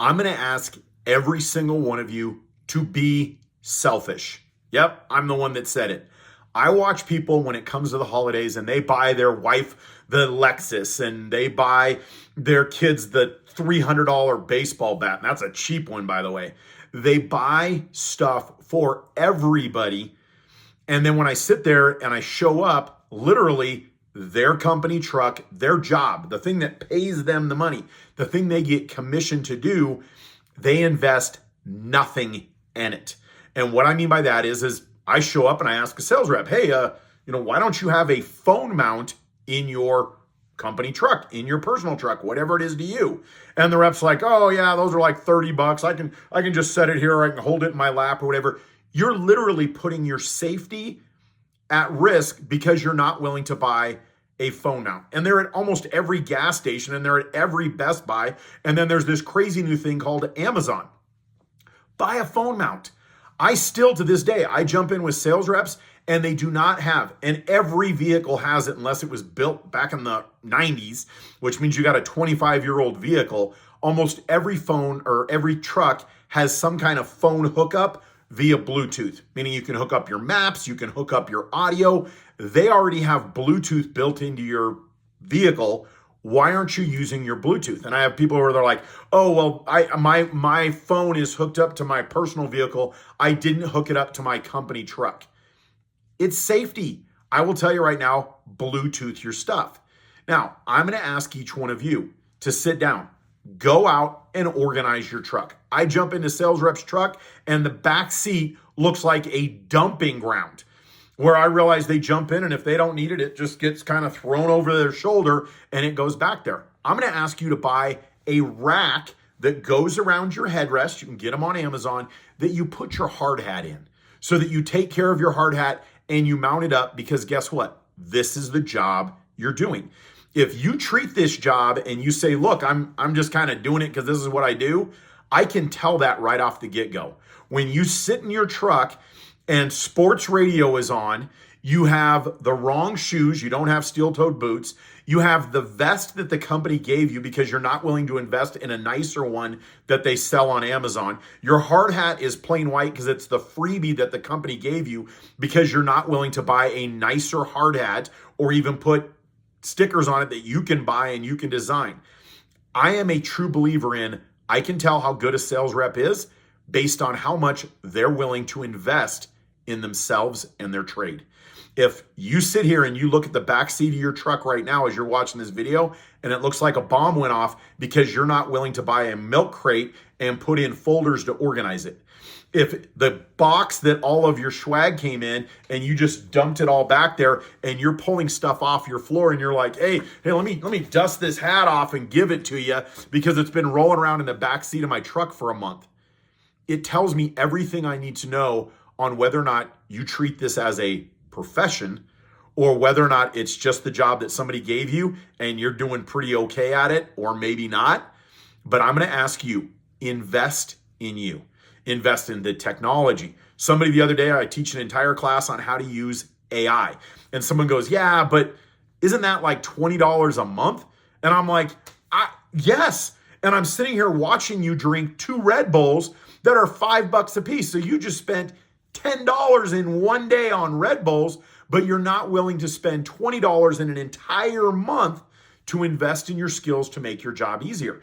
I'm going to ask every single one of you to be selfish. Yep, I'm the one that said it. I watch people when it comes to the holidays and they buy their wife the Lexus and they buy their kids the $300 baseball bat. And that's a cheap one, by the way. They buy stuff for everybody. And then when I sit there and I show up, literally their company truck, their job, the thing that pays them the money, the thing they get commissioned to do, they invest nothing in it. And what I mean by that is I show up and I ask a sales rep, hey, why don't you have a phone mount in your company truck, in your personal truck, whatever it is to you? And the rep's like, oh yeah, those are like $30. I can just set it here, or I can hold it in my lap or whatever. You're literally putting your safety at risk because you're not willing to buy a phone mount. And they're at almost every gas station and they're at every Best Buy. And then there's this crazy new thing called Amazon. Buy a phone mount. I still, to this day, I jump in with sales reps and they do not have, and every vehicle has it unless it was built back in the 90s, which means you got a 25-year-old vehicle. Almost every phone or every truck has some kind of phone hookup via Bluetooth, meaning you can hook up your maps, you can hook up your audio. They already have Bluetooth built into your vehicle. Why aren't you using your Bluetooth? And I have people where they're like, oh, well, my phone is hooked up to my personal vehicle. I didn't hook it up to my company truck. It's safety. I will tell you right now, Bluetooth your stuff. Now, I'm going to ask each one of you to sit down, go out and organize your truck. I jump into sales rep's truck and the back seat looks like a dumping ground, where I realize they jump in and if they don't need it, it just gets kind of thrown over their shoulder and it goes back there. I'm going to ask you to buy a rack that goes around your headrest. You can get them on Amazon, that you put your hard hat in so that you take care of your hard hat and you mount it up, because guess what? This is the job you're doing. If you treat this job and you say, look, I'm just kind of doing it because this is what I do, I can tell that right off the get-go. When you sit in your truck and sports radio is on, you have the wrong shoes, you don't have steel-toed boots, you have the vest that the company gave you because you're not willing to invest in a nicer one that they sell on Amazon. Your hard hat is plain white because it's the freebie that the company gave you because you're not willing to buy a nicer hard hat or even put stickers on it that you can buy and you can design. I am a true believer in, I can tell how good a sales rep is based on how much they're willing to invest in themselves and their trade. If you sit here and you look at the back seat of your truck right now as you're watching this video and it looks like a bomb went off because you're not willing to buy a milk crate and put in folders to organize it. If the box that all of your swag came in and you just dumped it all back there and you're pulling stuff off your floor and you're like, hey, let me dust this hat off and give it to you because it's been rolling around in the back seat of my truck for a month. It tells me everything I need to know on whether or not you treat this as a profession or whether or not it's just the job that somebody gave you and you're doing pretty okay at it, or maybe not. But I'm going to ask you, invest in you. Invest in the technology. Somebody the other day, I teach an entire class on how to use AI. And someone goes, yeah, but isn't that like $20 a month? And I'm like, yes. And I'm sitting here watching you drink 2 Red Bulls that are $5 a piece. So you just spent $10 in one day on Red Bulls, but you're not willing to spend $20 in an entire month to invest in your skills to make your job easier.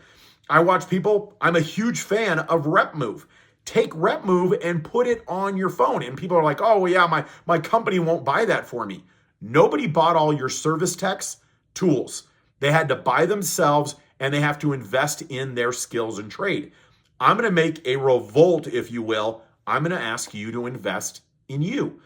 I watch people, I'm a huge fan of RepMove. Take RepMove and put it on your phone. And people are like, oh, well, yeah, my company won't buy that for me. Nobody bought all your service techs tools. They had to buy themselves and they have to invest in their skills and trade. I'm going to make a revolt, if you will. I'm going to ask you to invest in you.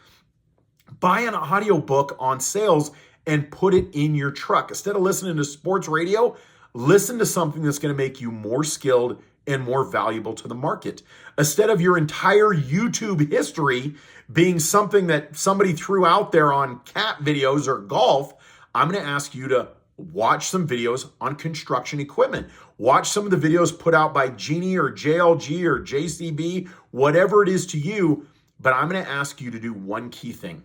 Buy an audiobook on sales and put it in your truck. Instead of listening to sports radio, listen to something that's going to make you more skilled and more valuable to the market. Instead of your entire YouTube history being something that somebody threw out there on cat videos or golf, I'm going to ask you to watch some videos on construction equipment. Watch some of the videos put out by Genie or JLG or JCB, whatever it is to you. But I'm going to ask you to do one key thing.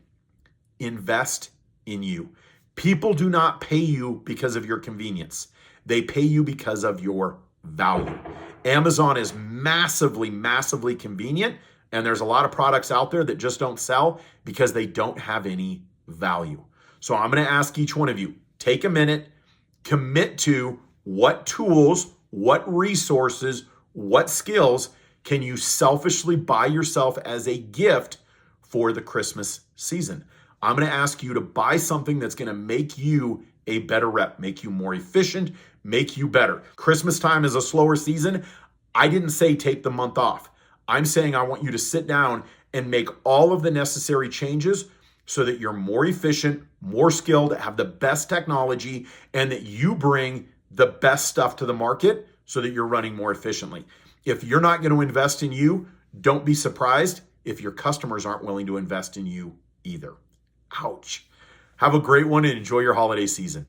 Invest in you. People do not pay you because of your convenience. They pay you because of your value. Amazon is massively, massively convenient. And there's a lot of products out there that just don't sell because they don't have any value. So I'm going to ask each one of you, take a minute, commit to what tools, what resources, what skills can you selfishly buy yourself as a gift for the Christmas season. I'm going to ask you to buy something that's going to make you a better rep, make you more efficient, make you better. Christmas time is a slower season. I didn't say take the month off. I'm saying I want you to sit down and make all of the necessary changes so that you're more efficient, more skilled, have the best technology, and that you bring the best stuff to the market so that you're running more efficiently. If you're not going to invest in you, don't be surprised if your customers aren't willing to invest in you either. Ouch. Have a great one and enjoy your holiday season.